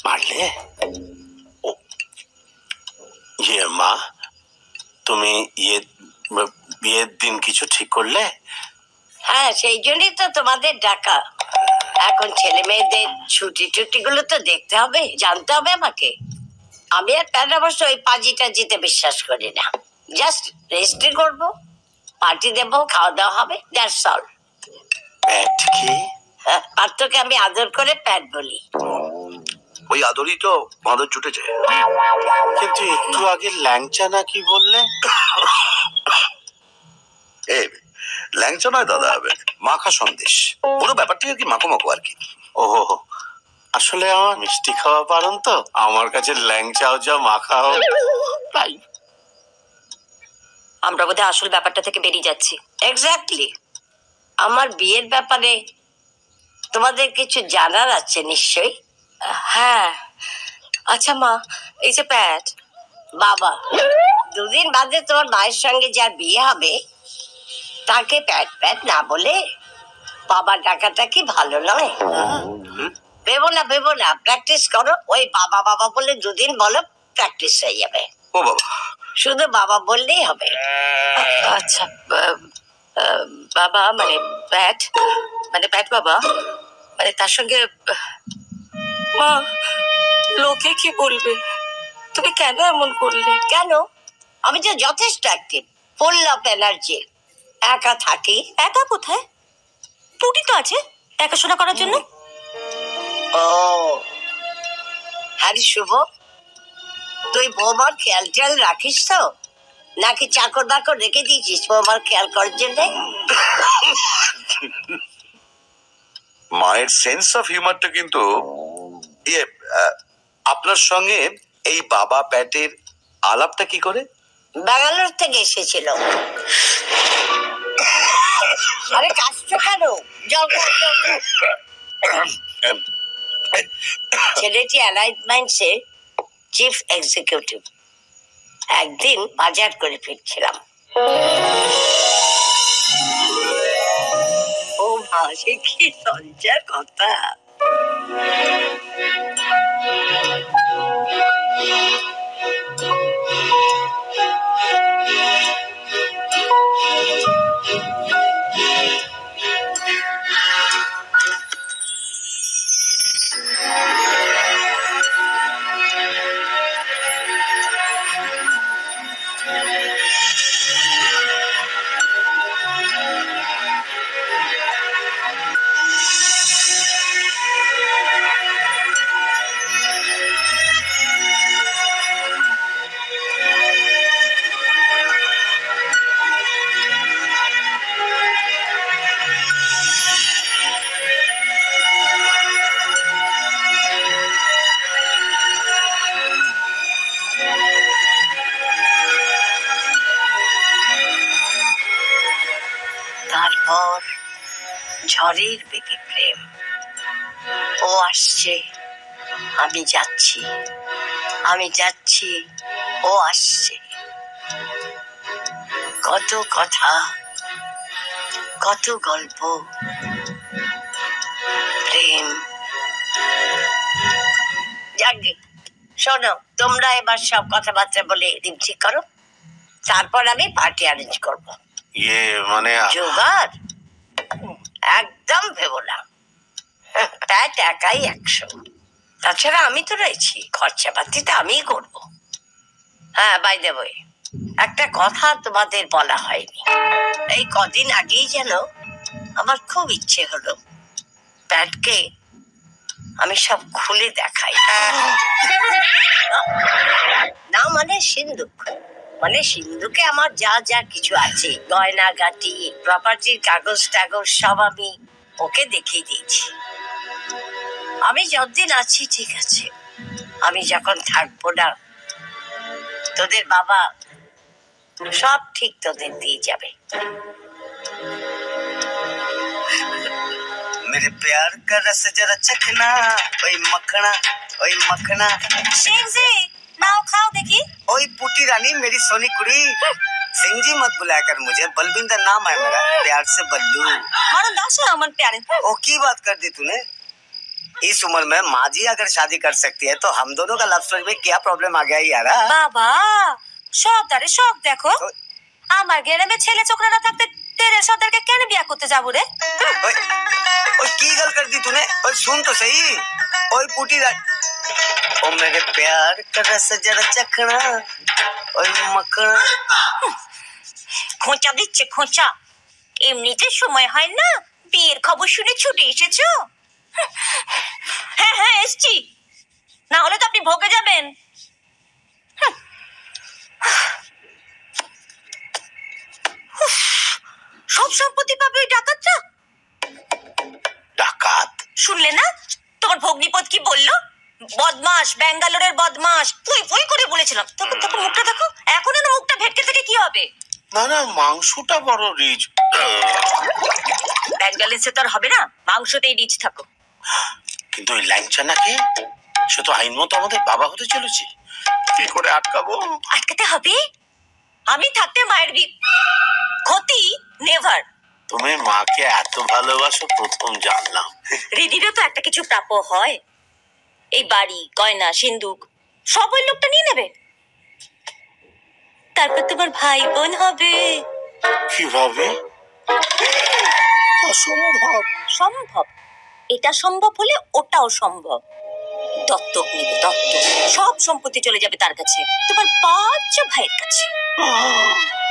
মারলে? ইয়ে মা, তুমি বিয়ের দিন কিছু ঠিক করলে? হ্যাঁ, সেই জন্যই তো তোমাদের ডাকা। এখন ছেলে মেয়েদের ছুটি টুটি গুলো তো দেখতে হবে, জানতে হবে আমাকে। আমি আর প্যান অবশ্য ওই পাজিটা জিতে বিশ্বাস করি না। জাস্ট রেস্টে করবো, পার্টি দেবো, খাওয়া দাওয়া হবে, দ্যাটস অল। প্যাট কি? পাত্রকে আমি আদর করে প্যাট বলি। ওই আদরই তো বাঁদর জুটেছে। কিন্তু একটু আগে ল্যাংচা না কি বললে? ল্যাংচা নয় দাদা, মাখা সন্দেশ। পুরো ব্যাপারটা কি মাখো মাখো আর কি। ও আসলে আমার মিষ্টি খাওয়া পারেন তো, আমার কাছে ল্যাংচাও যা মাখাও তাই। আমরা বোধহয় আসল ব্যাপারটা থেকে বেরিয়ে যাচ্ছি। এক্স্যাক্টলি। আমার বিয়ের ব্যাপারে তোমাদের কিছু জানার আছে নিশ্চয়ই? হ্যাঁ। আচ্ছা মা, এই যে প্যাট, বাবা, দুদিন বাদে তোমার মায়ের সঙ্গে যার বিয়ে হবে তাকে প্যাট প্যাট না বলে বাবা ডাকাটা কি ভালো নয়? ভেবো না, প্র্যাকটিস করো। ওই বাবা বাবা বলে দুদিন বলো, প্র্যাকটিস হয়ে যাবে। ও বাবা, শুধু বাবা বললেই হবে। আচ্ছা বাবা মানে প্যাট, মানে প্যাট বাবা, মানে তার সঙ্গে। মা, লোকে কি বলবে? তুমি কেন এমন করলে? কেন? আমি তো যথেষ্ট অ্যাক্টিভ, ফুল অফ এনার্জি। একা থাকি। একা কোথায়? টুটি তো আছে দেখাশোনা করার জন্য। ও হ্যাঁ শুভ, তুই বৌমার খেয়াল টেয়াল রাখিস তো, নাকি চাকর বাকর রেখে দিয়েছিস বৌমার খেয়াল করার জন্য? মায়ের সেন্স অফ হিউমারটা কিন্তু। আপনার সঙ্গে এই বাবা প্যাটের আলাপটা কি করে? ব্যাঙ্গালোর থেকে এসেছিল। আরে কাশছো কেন? জল ছেলেটি অ্যালাইড মাইন্ডসে চিফ এক্সিকিউটিভ। একদিন বাজার করে ফিরছিলাম। ও মা, সে কি লজ্জার কথা! তারপর ঝড়ের বেগে প্রেম। ও আসছে, আমি যাচ্ছি, আমি যাচ্ছি, ও আসছে। কত কথা, কত গল্প, প্রেম। যাকে শোনো, তোমরা এবার সব কথাবার্তা বলে দিন ঠিক করো, তারপর আমি পার্টি অ্যারেঞ্জ করবো। ইয়ে মানে জোগাড় একদম ভেবো না, প্যাট একাই 100। তাছাড়া আমি তো রয়েছি, খরচাপাতিটা আমিই করবো। হ্যাঁ, বাই দ্য ওয়ে, একটা কথা তোমাদের বলা হয়নি। এই কদিন আগেই যেন আমার খুব ইচ্ছে হলো প্যাটকে আমি সব খুলে দেখাই। না মানে সিন্ধুক, মানে সিন্ধুকে আমার যা যা কিছু আছে, গয়না গাটি, প্রপার্টির কাগজ টাগজ সব আমি ওকে দেখিয়ে দিয়েছি। আমি যতদিন আছি ঠিক আছে, আমি যখন থাকবো না, তোদের বাবা সব ঠিক তোদের দিয়ে যাবে। मेरे प्यार का रस जरा चखना, ओए मखना, ओए मखना। सिंह जी, नाव खाओ देखी। ओए पुटी रानी, मेरी सोनी कुड़ी, सिंह जी मत बुलाया कर मुझे, बलविंदर नाम है मेरा, प्यार से बल्लू। मानो दास है अमन प्यारे। ओ की बात कर दी तूने? इस उम्र में माँ जी अगर शादी कर सकती है तो हम दोनों का लव स्टोरी में क्या प्रॉब्लम आ गया यार? বাবা সর্দারে শখ দেখো আমার গ্রামে ছেলে ছোকরারা থাকতে তেরে সর্দারকে কেন বিয়া করতে যাবো রে ओए ओए की गल कर दी तूने? ओए सुन तो सही। ओए पुटी ओ मेरे प्यार का रस जरा चखना, ओए मखना। খোঁচা দিচ্ছে খোঁচা এমনিতে সময় হয় না বিয়ের খবর শুনে ছুটে এসেছো হ্যাঁ হ্যাঁ এসছি না হলে তো আপনি ভোগে যাবেন সব সম্পত্তি পাবে ওই ডাকাতটা ডাকাত? শুনলে না তোমার ভগ্নিপদ কি বললো বদমাস ব্যাঙ্গালোরের বদমাস পুই পুই করে বলেছিলাম তখন তখন মুখটা দেখো এখন না মুখটা ভেটকে থেকে কি হবে না না, মাংসটা বড় রিচ। ব্যাংক ব্যালেন্সে তো আর হবে না মাংসতেই রিচ থাকো কিন্তু ওই ল্যাংচা নাকি সে তো আইন মতো আমাদের বাবা হতে চলেছে, কি করে আটকাবো? আটকাতে হবে আমি থাকতে মায়ের ক্ষতি নেভার তুমি মাকে এত ভালোবাসো প্রথম জানলাম। রিদিরও তো একটা কিছু প্রাপ্য হয় এই বাড়ি গয়না সিন্দুক সব ওই লোকটা নিয়ে নেবে তারপর তোমার ভাই বোন হবে কিভাবে? অসম্ভব। সম্ভব এটা সম্ভব হলে ওটাও সম্ভব দত্তক নেবে দত্তক সব সম্পত্তি চলে যাবে তার কাছে তোমার 5 ভাইয়ের কাছে আহ!